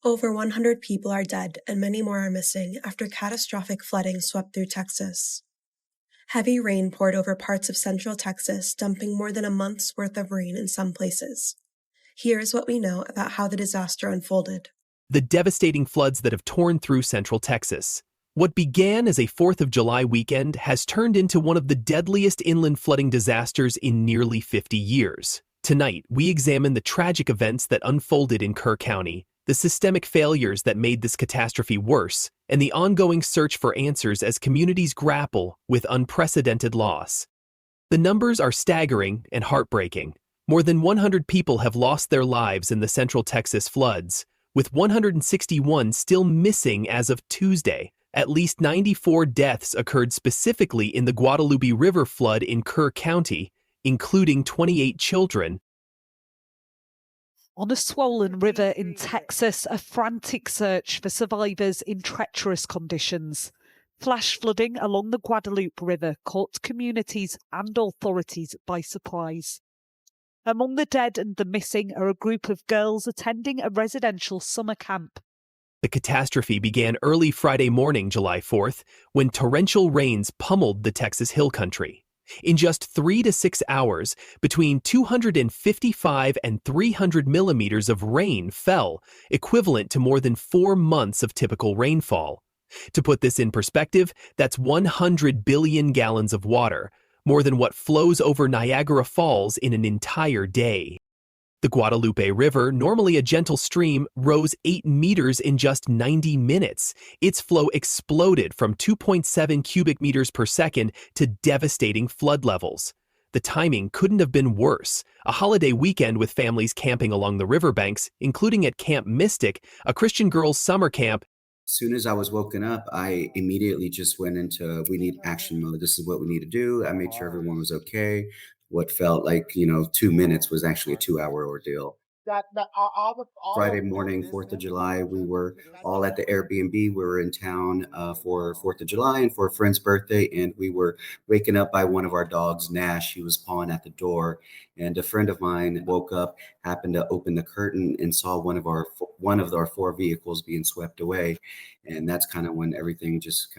Over 100 people are dead and many more are missing after catastrophic flooding swept through Texas. Heavy rain poured over parts of central Texas, dumping more than a month's worth of rain in some places. Here's what we know about how the disaster unfolded. The devastating floods that have torn through central Texas. What began as a 4th of July weekend has turned into one of the deadliest inland flooding disasters in nearly 50 years. Tonight, we examine the tragic events that unfolded in Kerr County, the systemic failures that made this catastrophe worse, and the ongoing search for answers as communities grapple with unprecedented loss. The numbers are staggering and heartbreaking. More than 100 people have lost their lives in the central Texas floods, with 161 still missing as of Tuesday. At least 94 deaths occurred specifically in the Guadalupe River flood in Kerr County, including 28 children. On a swollen river in Texas, a frantic search for survivors in treacherous conditions. Flash flooding along the Guadalupe River caught communities and authorities by surprise. Among the dead and the missing are a group of girls attending a residential summer camp. The catastrophe began early Friday morning, July 4th, when torrential rains pummeled the Texas Hill Country. In just 3 to 6 hours, between 255 and 300 millimeters of rain fell, equivalent to more than 4 months of typical rainfall. To put this in perspective, that's 100 billion gallons of water, more than what flows over Niagara Falls in an entire day. The Guadalupe River, normally a gentle stream, rose 8 meters in just 90 minutes. Its flow exploded from 2.7 cubic meters per second to devastating flood levels. The timing couldn't have been worse. A holiday weekend with families camping along the riverbanks, including at Camp Mystic, a Christian girls' summer camp. As soon as I was woken up, I immediately just went into we need action mode. This is what we need to do. I made sure everyone was okay. What felt like, 2 minutes was actually a 2 hour ordeal. Friday morning, 4th of July, we were all at the Airbnb. We were in town for 4th of July and for a friend's birthday, and we were waken up by one of our dogs, Nash. He was pawing at the door, and a friend of mine woke up, happened to open the curtain, and saw one of our 4 vehicles being swept away. And that's kind of when everything just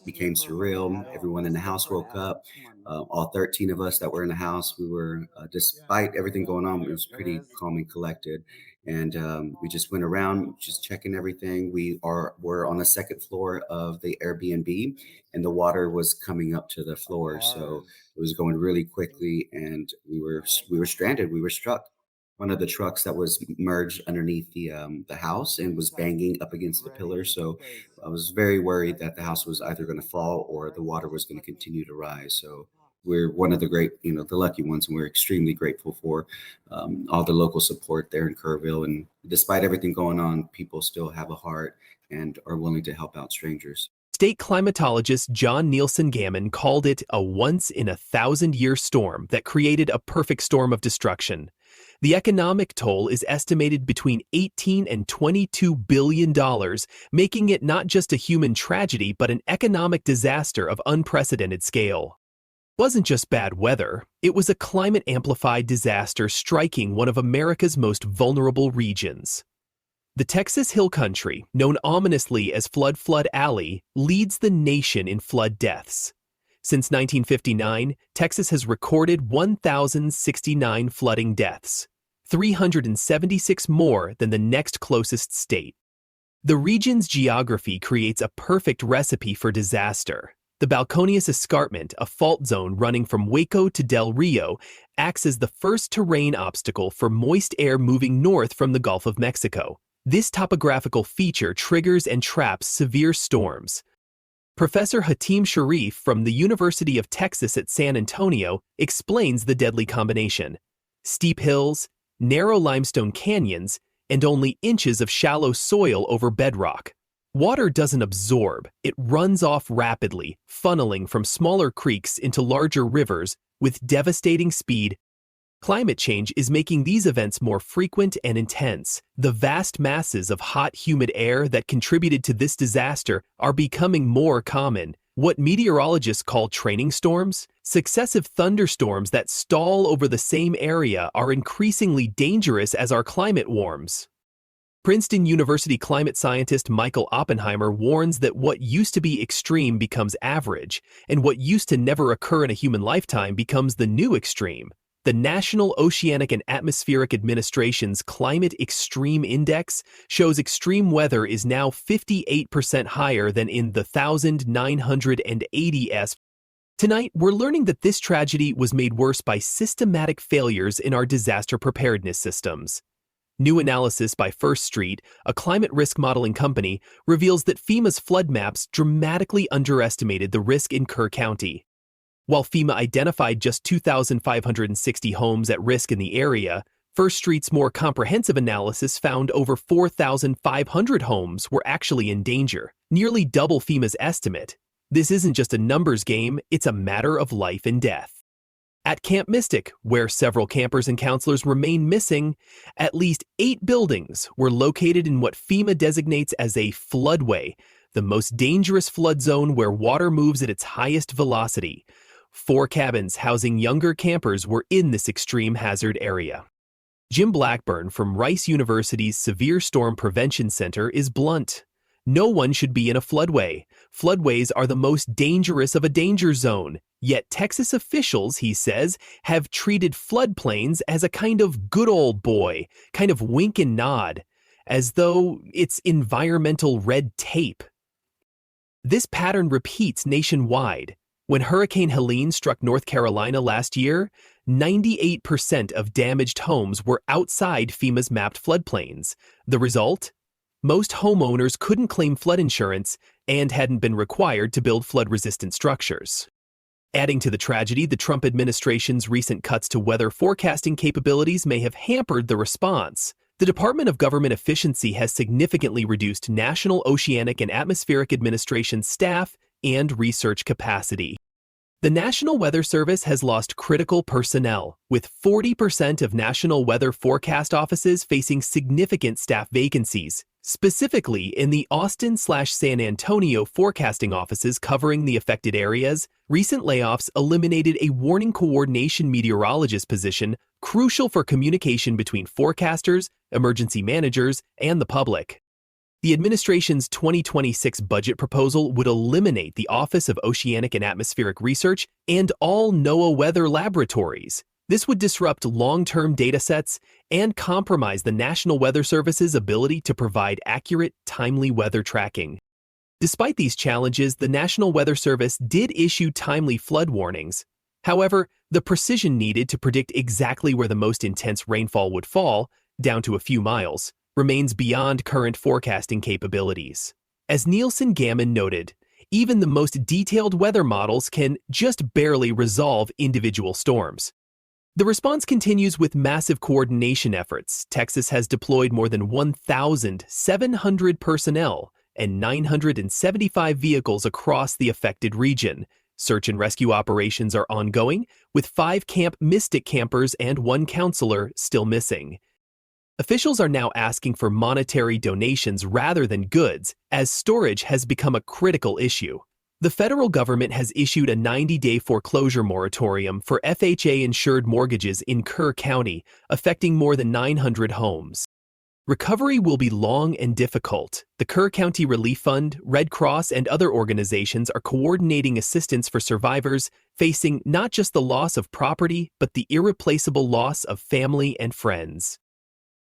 became surreal. Everyone in the house woke up. All 13 of us that were in the house, we were, despite everything going on, it was pretty calm and collected. And we just went around just checking everything. We're on the second floor of the Airbnb, and the water was coming up to the floor. So it was going really quickly, and we were stranded. We were struck. One of the trucks that was merged underneath the house and was banging up against the pillar. So I was very worried that the house was either going to fall or the water was going to continue to rise. So we're one of the great, the lucky ones, and we're extremely grateful for all the local support there in Kerrville. And despite everything going on, people still have a heart and are willing to help out strangers. State climatologist John Nielsen Gammon called it a once-in-a-thousand-year storm that created a perfect storm of destruction. The economic toll is estimated between $18 and $22 billion, making it not just a human tragedy but an economic disaster of unprecedented scale. It wasn't just bad weather, it was a climate-amplified disaster striking one of America's most vulnerable regions. The Texas Hill Country, known ominously as Flood Alley, leads the nation in flood deaths. Since 1959, Texas has recorded 1,069 flooding deaths, 376 more than the next closest state. The region's geography creates a perfect recipe for disaster. The Balcones Escarpment, a fault zone running from Waco to Del Rio, acts as the first terrain obstacle for moist air moving north from the Gulf of Mexico. This topographical feature triggers and traps severe storms. Professor Hatim Sharif from the University of Texas at San Antonio explains the deadly combination: steep hills, narrow limestone canyons, and only inches of shallow soil over bedrock. Water doesn't absorb, it runs off rapidly, funneling from smaller creeks into larger rivers with devastating speed. Climate change is making these events more frequent and intense. The vast masses of hot, humid air that contributed to this disaster are becoming more common. What meteorologists call training storms, successive thunderstorms that stall over the same area, are increasingly dangerous as our climate warms. Princeton University climate scientist Michael Oppenheimer warns that what used to be extreme becomes average, and what used to never occur in a human lifetime becomes the new extreme. The National Oceanic and Atmospheric Administration's Climate Extreme Index shows extreme weather is now 58% higher than in the 1980s. Tonight, we're learning that this tragedy was made worse by systematic failures in our disaster preparedness systems. New analysis by First Street, a climate risk modeling company, reveals that FEMA's flood maps dramatically underestimated the risk in Kerr County. While FEMA identified just 2,560 homes at risk in the area, First Street's more comprehensive analysis found over 4,500 homes were actually in danger, nearly double FEMA's estimate. This isn't just a numbers game, it's a matter of life and death. At Camp Mystic, where several campers and counselors remain missing, at least 8 buildings were located in what FEMA designates as a floodway, the most dangerous flood zone where water moves at its highest velocity. 4 cabins housing younger campers were in this extreme hazard area. Jim Blackburn from Rice University's Severe Storm Prevention Center is blunt. No one should be in a floodway. Floodways are the most dangerous of a danger zone. Yet Texas officials, he says, have treated floodplains as a kind of good old boy, kind of wink and nod, as though it's environmental red tape. This pattern repeats nationwide. When Hurricane Helene struck North Carolina last year, 98% of damaged homes were outside FEMA's mapped floodplains. The result? Most homeowners couldn't claim flood insurance and hadn't been required to build flood-resistant structures. Adding to the tragedy, the Trump administration's recent cuts to weather forecasting capabilities may have hampered the response. The Department of Government Efficiency has significantly reduced National Oceanic and Atmospheric Administration staff and research capacity. The National Weather Service has lost critical personnel, with 40% of national weather forecast offices facing significant staff vacancies, specifically in the Austin/San Antonio forecasting offices covering the affected areas. Recent layoffs eliminated a warning coordination meteorologist position crucial for communication between forecasters, emergency managers, and the public. The administration's 2026 budget proposal would eliminate the Office of Oceanic and Atmospheric Research and all NOAA weather laboratories. This would disrupt long-term data sets and compromise the National Weather Service's ability to provide accurate, timely weather tracking. Despite these challenges, the National Weather Service did issue timely flood warnings. However, the precision needed to predict exactly where the most intense rainfall would fall, down to a few miles, remains beyond current forecasting capabilities. As Nielsen Gammon noted, even the most detailed weather models can just barely resolve individual storms. The response continues with massive coordination efforts. Texas has deployed more than 1,700 personnel and 975 vehicles across the affected region. Search and rescue operations are ongoing, with 5 Camp Mystic campers and 1 counselor still missing. Officials are now asking for monetary donations rather than goods, as storage has become a critical issue. The federal government has issued a 90-day foreclosure moratorium for FHA-insured mortgages in Kerr County, affecting more than 900 homes. Recovery will be long and difficult. The Kerr County Relief Fund, Red Cross, and other organizations are coordinating assistance for survivors facing not just the loss of property, but the irreplaceable loss of family and friends.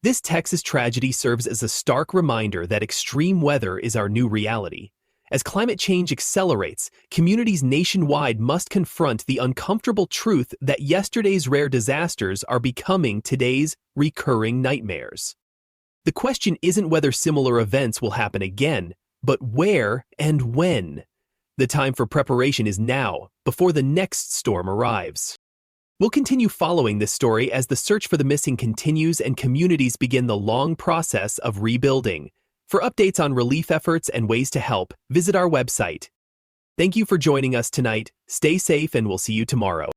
This Texas tragedy serves as a stark reminder that extreme weather is our new reality. As climate change accelerates, communities nationwide must confront the uncomfortable truth that yesterday's rare disasters are becoming today's recurring nightmares. The question isn't whether similar events will happen again, but where and when. The time for preparation is now, before the next storm arrives. We'll continue following this story as the search for the missing continues and communities begin the long process of rebuilding. For updates on relief efforts and ways to help, visit our website. Thank you for joining us tonight. Stay safe and we'll see you tomorrow.